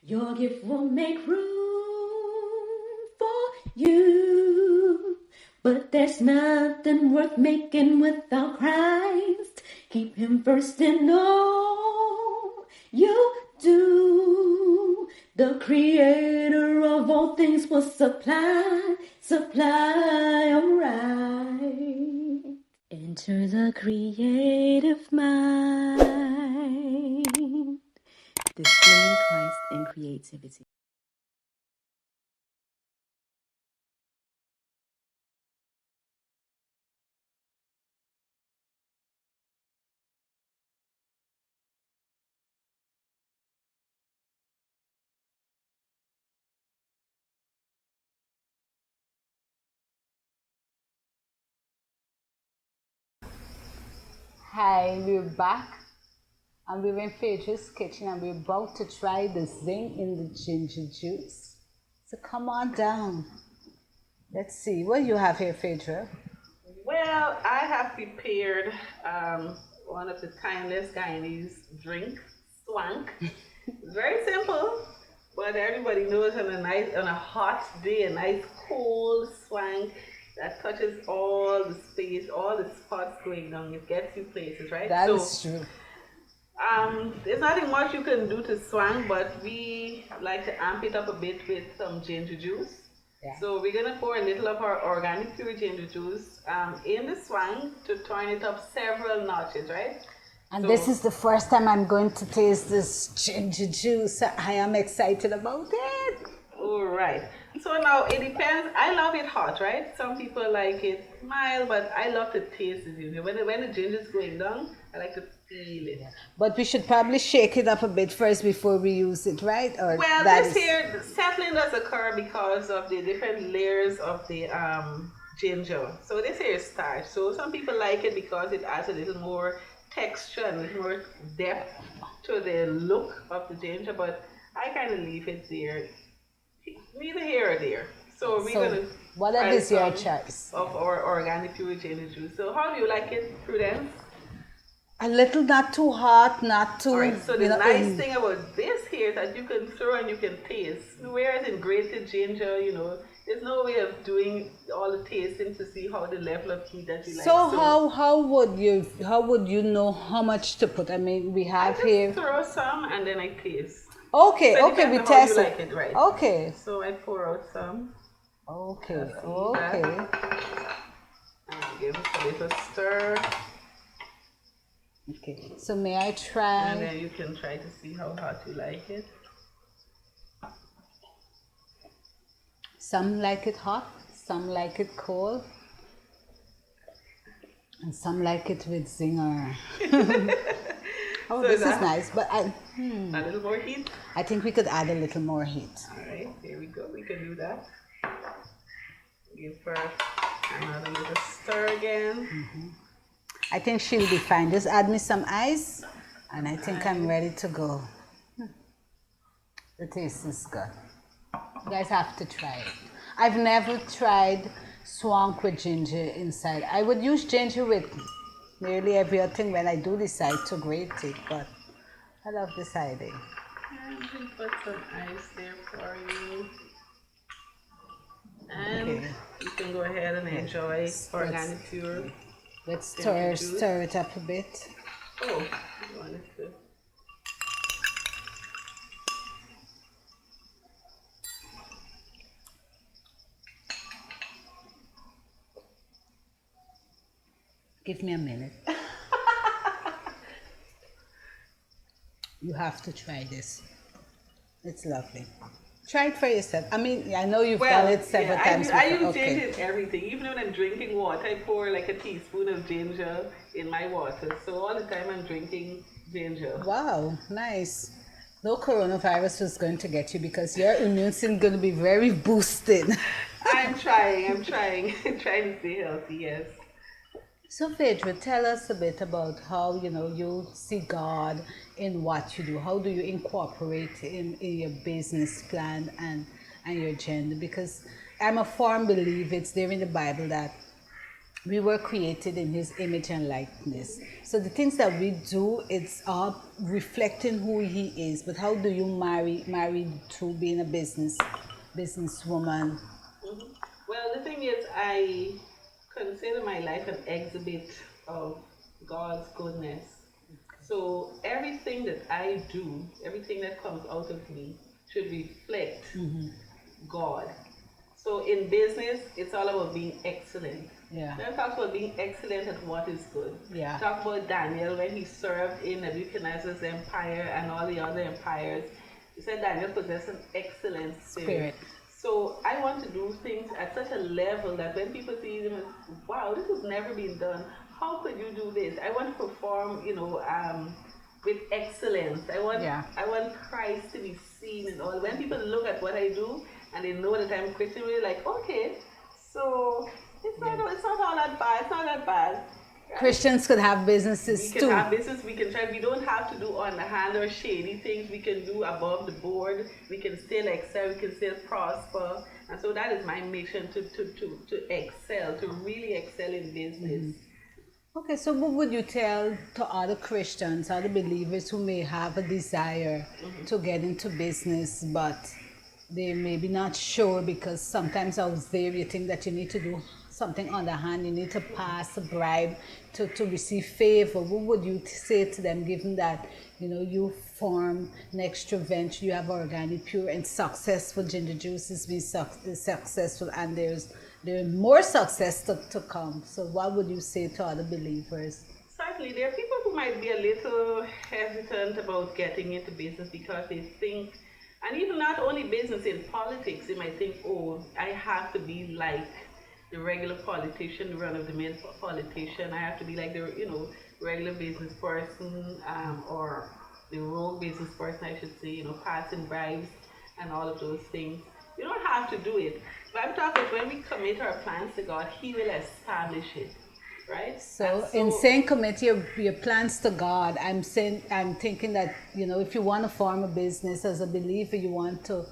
Your gift will make room for you. But there's nothing worth making without Christ. Keep him first in all you do. The creator of all things will supply, alright. Enter the creative mind, displaying Christ in creativity. Hi, we're back and we're in Phedra's kitchen and we're about to try the zing in the ginger juice. So come on down. Let's see, what do you have here, Pheadra? Well, I have prepared one of the timeless Guyanese drink, swank. It's very simple, but everybody knows on a hot day, a nice cold swank that touches all the space, all the spots going down. It gets you places, right? That is true. There's nothing much you can do to swank, but we like to amp it up a bit with some ginger juice. Yeah. So we're gonna pour a little of our organic pure ginger juice in the swank to turn it up several notches, right? And So- this is the first time I'm going to taste this ginger juice. I am excited about it. All right. So now it depends. I love it hot, right? Some people like it mild, but I love to taste the ginger. When the ginger is going down, I like to feel it. But we should probably shake it up a bit first before we use it, right? Or Well, that this is- here, the settling does occur because of the different layers of the ginger. So this here is starch. So some people like it because it adds a little more texture and a little more depth to the look of the ginger, but I kind of leave it there. Neither here or there. So we're So, gonna whatever try is your some choice. of our organic pure ginger juice. So how do you like it, Prudence? A little, not too hot, not too. All right. So the you know, nice thing about this here is that you can throw and you can taste. Whereas in grated ginger, there's no way of doing all the tasting to see how the level of heat that you like. So how would you know how much to put? I mean, we I have just here. throw some and then I taste. Okay, So it okay, we depends on how you test like it. it, right? Okay, So I pour out some. okay, see okay. And give it a little stir. Okay. So may I And try? then you can try to see how hot you like it. Some like it hot, some like it cold, and some like it with zinger. Oh, So this is that- nice, but A little more heat. I think we could add a little more heat. All right, here we go. We can do that. Give her another little stir again. I think she'll be fine. Just add me some ice, and I think I'm ready to go. The taste is good. You guys have to try it. I've never tried swank with ginger inside. I would use ginger with nearly everything when I do decide to grate it, but I love deciding. And we can put some ice there for you. And Okay. you can go ahead and enjoy organic pure. Let's Ginger juice. stir it up a bit. Oh, you want it to. Give me a minute. You have to try this. It's lovely. Try it for yourself. I mean, I know you've done it several times I before. use ginger in everything. Even when I'm drinking water, I pour like a teaspoon of ginger in my water. So all the time I'm drinking ginger. Wow, nice. No coronavirus was going to get you because your immune system is going to be very boosted. I'm trying trying to stay healthy, yes. So Pheadra, tell us a bit about how you see God in what you do. How do you incorporate in your business plan and your agenda? Because I'm a firm believer, it's there in the Bible that we were created in his image and likeness. So the things that we do, it's all reflecting who he is. But how do you marry to being a businesswoman? Mhm. Well, the thing is, I consider my life an exhibit of God's goodness. So everything that I do, everything that comes out of me, should reflect God. So in business, it's all about being excellent. Yeah. Then talk about being excellent at what is good. Yeah. Talk about Daniel when he served in Nebuchadnezzar's empire and all the other empires. He said Daniel possessed an excellent spirit. So I want to do things at such a level that when people see them, wow, this has never been done. How could you do this? I want to perform, with excellence. I want Christ to be seen and all. When people look at what I do and they know that I'm Christian, we're like, okay, so it's not all that bad. It's not that bad. Right? Christians could have businesses We too. can have business, we can try. We don't have to do on the hand or shady things. We can do above the board. We can still excel. We can still prosper. And so that is my mission to excel, to really excel in business. Okay, so what would you tell to other Christians, other believers who may have a desire to get into business, but they may be not sure because sometimes out there you think that you need to do something underhand, you need to pass a bribe to receive favor. What would you say to them, given that you form NextraVentures, you have organic, pure, and successful ginger juices, be successful, and there's more success to come. So what would you say to other believers? Certainly, there are people who might be a little hesitant about getting into business because they think, and even not only business, in politics, they might think, oh, I have to be like the regular politician, the run-of-the-mill politician. I have to be like the, regular business person, or the rogue business person, I should say, passing bribes and all of those things. You don't have to do it. But I'm talking when we commit our plans to God, He will establish it, right? So in saying commit your plans to God, I'm thinking that if you want to form a business as a believer, you want to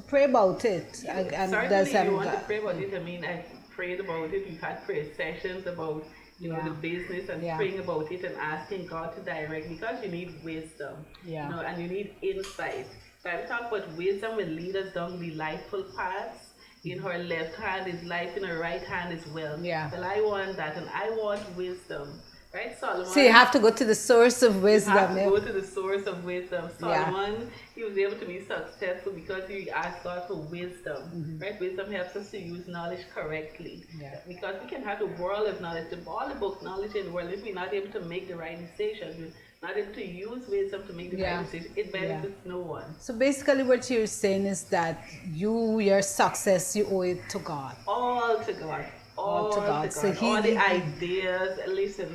pray about it. Certainly, you want to pray about it. I mean, I prayed about it. We've had prayer sessions about the business and praying about it and asking God to direct, because you need wisdom, and you need insight. But I'm talking about wisdom will lead us down delightful paths. In her left hand is life, in her right hand is wealth. Yeah. Well, I want that, and I want wisdom. Right, Solomon? So you have to go to the source of wisdom. You have to go to the source of wisdom. Solomon, he was able to be successful because he asked God for wisdom. Right? Wisdom helps us to use knowledge correctly. Because we can have the world of knowledge, all the book knowledge in the world. If we're not able to make the right decisions, not able to use wisdom to make the right decision, it benefits no one. So basically what you're saying is that your success, you owe it to God. All to God. All to God. So all the ideas. Listen,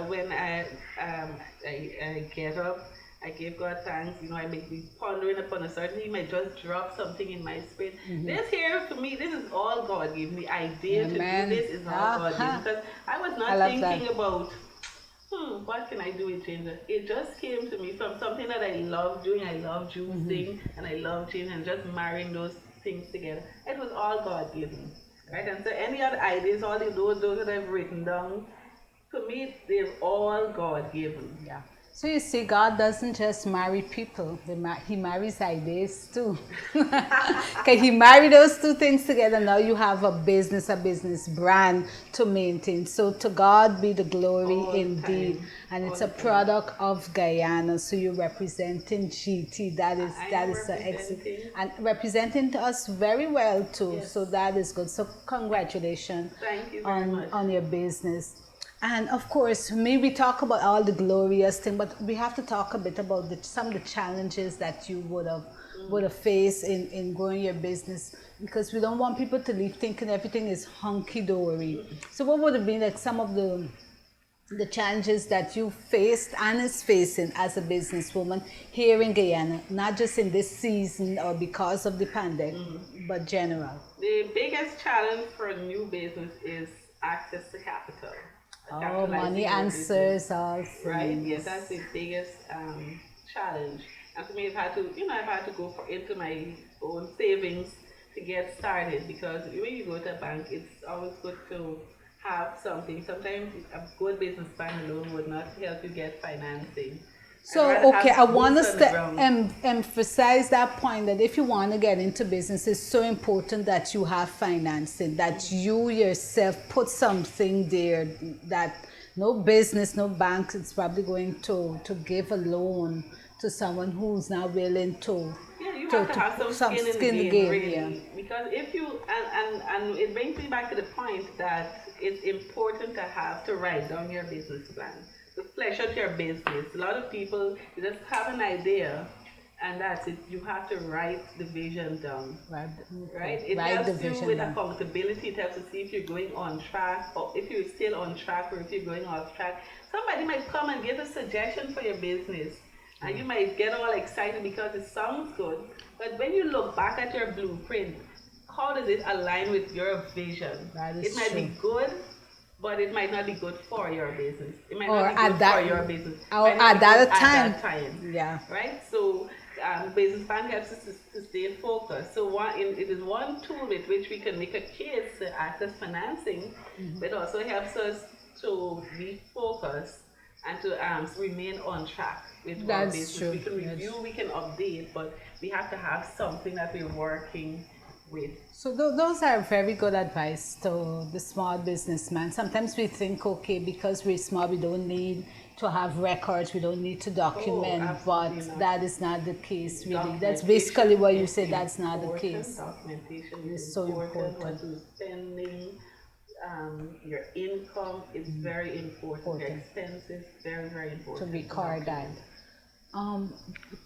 when I get up, I give God thanks. I may be pondering upon a certain thing. He might just drop something in my spirit. This here, for me, this is all God given. The idea to do this is all God given. Because I was not thinking about, what can I do with ginger? It just came to me from something that I love doing. I love juicing and I love ginger, and just marrying those things together. It was all God given. Right? And so any other ideas, all those that I've written down, to me, they're all God given. Yeah. So you see, God doesn't just marry people, He marries ideas too. Okay, He married those two things together. Now you have a business brand to maintain. So to God be the glory indeed. And it's a product of Guyana. So you're representing GT. That is excellent. And representing to us very well too. Yes. So that is good. So congratulations. Thank you very much. On your business. And of course, maybe talk about all the glorious things, but we have to talk a bit about some of the challenges that you would have faced in growing your business, because we don't want people to leave thinking everything is hunky-dory. So what would have been like some of the challenges that you faced and is facing as a businesswoman here in Guyana, not just in this season or because of the pandemic, but general? The biggest challenge for a new business is access to capital. Money answers all things. Right? Yes, that's the biggest challenge. And for me, I've had to go into my own savings to get started, because when you go to a bank, it's always good to have something. Sometimes a good business plan alone would not help you get financing. So, I'd rather okay, I have want boots us on the to ground. emphasize that point that if you want to get into business, it's so important that you have financing, that you yourself put something there that no business, no bank is probably going to give a loan to someone who's not willing to Yeah, you have to have put some some skin in the skin in the game, game, yeah. really. Because if you, and it brings me back to the point that it's important to write down your business plan, to flesh out your business. A lot of people just have an idea, and that's it. You have to write the vision down. Right, Right? okay. It Write the helps you vision with down. accountability. It helps to see if you're going on track or if you're still on track or if you're going off track. Somebody might come and give a suggestion for your business and you might get all excited because it sounds good. But when you look back at your blueprint, how does it align with your vision? That is It might true. be good, but it might not be good for your business. It might Or not be at good that- for your business. It or might not at be that good time. At that time. Yeah. Right? So business plan helps us to stay focused. So it is one tool with which we can make a case to access financing, but also helps us to be focused and to remain on track with our That's business. true. We can review, we can update, but we have to have something that we're working with. So those are very good advice to the small businessman. Sometimes we think, okay, because we're small, we don't need to have records, we don't need to document, but absolutely not. that is not the case, really. That's Documentation basically what you is say. That's not the important. case. Documentation It's is so important. important. What you're spending, your income is very important. Your expenses, very, very important. To record that.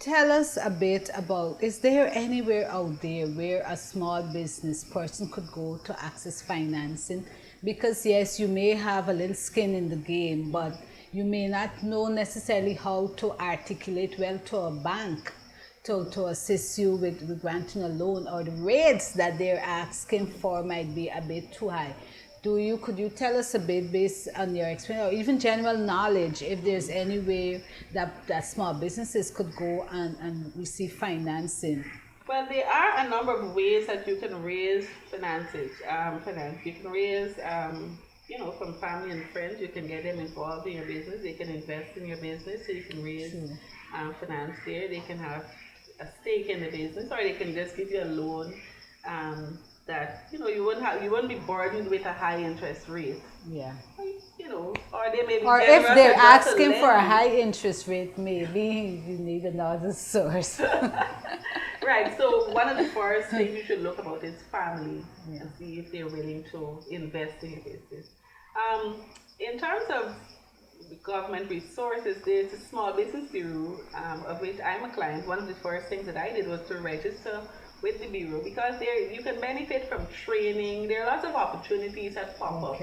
Tell us a bit about, is there anywhere out there where a small business person could go to access financing? Because yes, you may have a little skin in the game, but you may not know necessarily how to articulate well to a bank to assist you with granting a loan, or the rates that they're asking for might be a bit too high. Could you tell us a bit based on your experience or even general knowledge if there's any way that small businesses could go and receive financing? Well, there are a number of ways that you can raise finances. You can raise, from family and friends. You can get them involved in your business. They can invest in your business, so you can raise finance there. They can have a stake in the business, or they can just give you a loan. That you wouldn't be burdened with a high interest rate. Yeah. Or they may be Or generous if they're enough to asking lend for a you. high interest rate, maybe you need another source. Right. So one of the first things you should look about is family and see if they're willing to invest in your business. In terms of government resources, there's a small business bureau of which I'm a client. One of the first things that I did was to register with the bureau because you can benefit from training. There are lots of opportunities that pop up.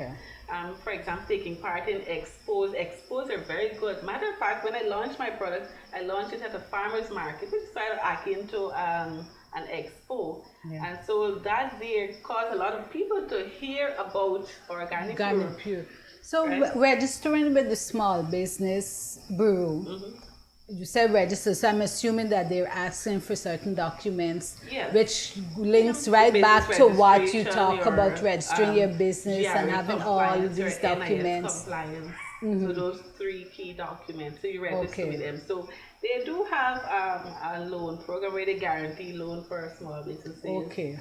For example, taking part in expos. Expos are very good. Matter of fact, when I launched my product, I launched it at a farmer's market, which started akin to an expo. And so that there caused a lot of people to hear about organic pure. So registering with the Small Business Bureau, you said register, so I'm assuming that they're asking for certain documents, which links right back to what you talk about, registering your business and having all these documents. Compliance. So those 3 key documents, so you register with them. So they do have a loan program where they guarantee loan for small businesses.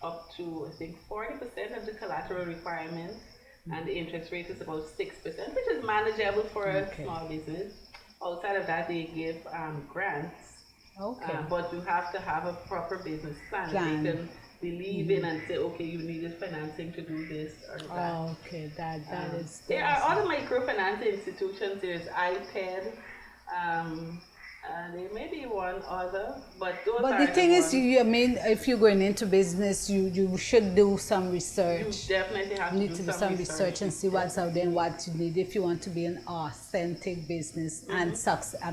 Up to, I think, 40% of the collateral requirements, and the interest rate is about 6%, which is manageable for a small business. Outside of that, they give grants, but you have to have a proper business plan. They can believe in and say, okay, you needed financing to do this or that. That is. There are other microfinance institutions. There's iPad. There may be one other, but those But are the thing is, ones. if you're going into business, you should do some research. You definitely have You need to do some research and see what's out there and what you need if you want to be an authentic business and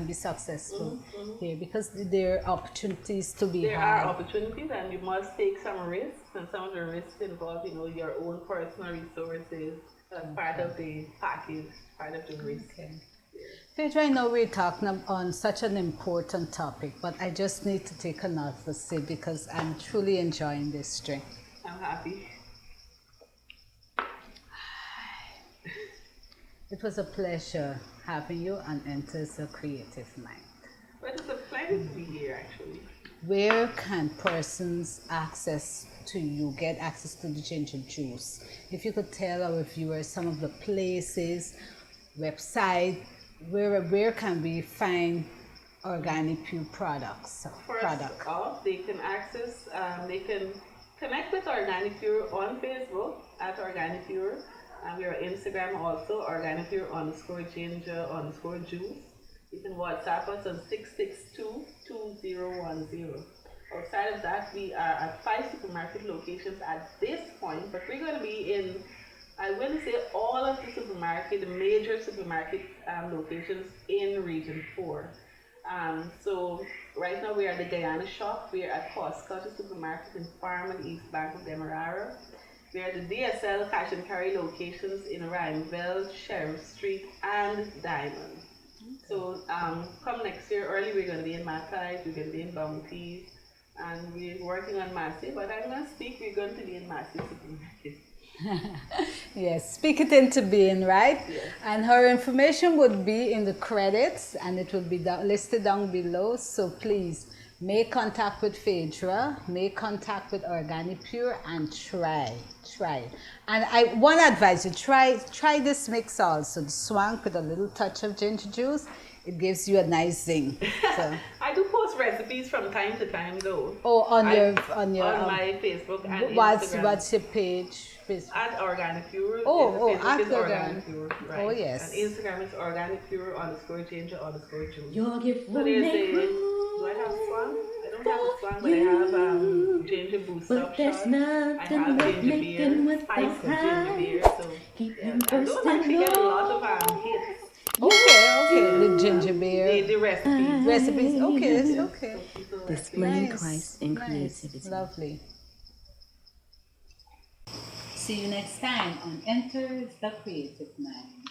be successful here, because there are opportunities to be There had. are opportunities, and you must take some risks, and some of the risks involve, your own personal resources as part of the package, part of the risk. Pheadra, I know we're talking on such an important topic, but I just need to take another sip because I'm truly enjoying this drink. I'm happy. It was a pleasure having you on Enters the Creative Mind. But it's a pleasure to be here, actually. Where can persons get access to the ginger juice? If you could tell our viewers some of the places, website, where can we find Organic Pure products? First off, they can they can connect with Organic Pure on Facebook at Organic Pure. We are on Instagram also, Organic Pure _ginger_juice. You can WhatsApp us on 662-2010. Outside of that, we are at 5 supermarket locations at this point, but we're going to be in, I will say, all of the major supermarket locations in Region 4. So right now we are at the Guyana shop, we are at Costco Supermarket in Farm and East Bank of Demerara. We are at the DSL cash and carry locations in Rhineville, Sheriff Street, and Diamond. So come next year, early we're going to be in Mackay, we're going to be in Bounty, and we're working on Massey, but I'm going to speak, we're going to be in Massey Supermarket. Yes, speak it into being, right? Yes. And her information would be in the credits and it will be listed down below. So please make contact with Pheadra, make contact with Organic Pure, and try. And I want to advise you, try this mix also, the swank with a little touch of ginger juice. It gives you a nice zing. So. I do post recipes from time to time though. Oh, on my Facebook and Instagram. Instagram. What's your page? At Organic Pure. At Organic Pure. Right. Oh, yes. And Instagram is Organic Pure _ginger_juice. Your gift will So there's make room. do I have swan? I don't have a swan, but I have ginger boost But up there's shot. nothing I have like ginger beer, making with spice of ginger beer. So Keep yeah, him and those first actually get a lot and of hits. Okay, the ginger beer. The recipes. Recipes, okay. So people Displaying Nice, Christ in creativity. Lovely. See you next time on Enters the Creative Mind.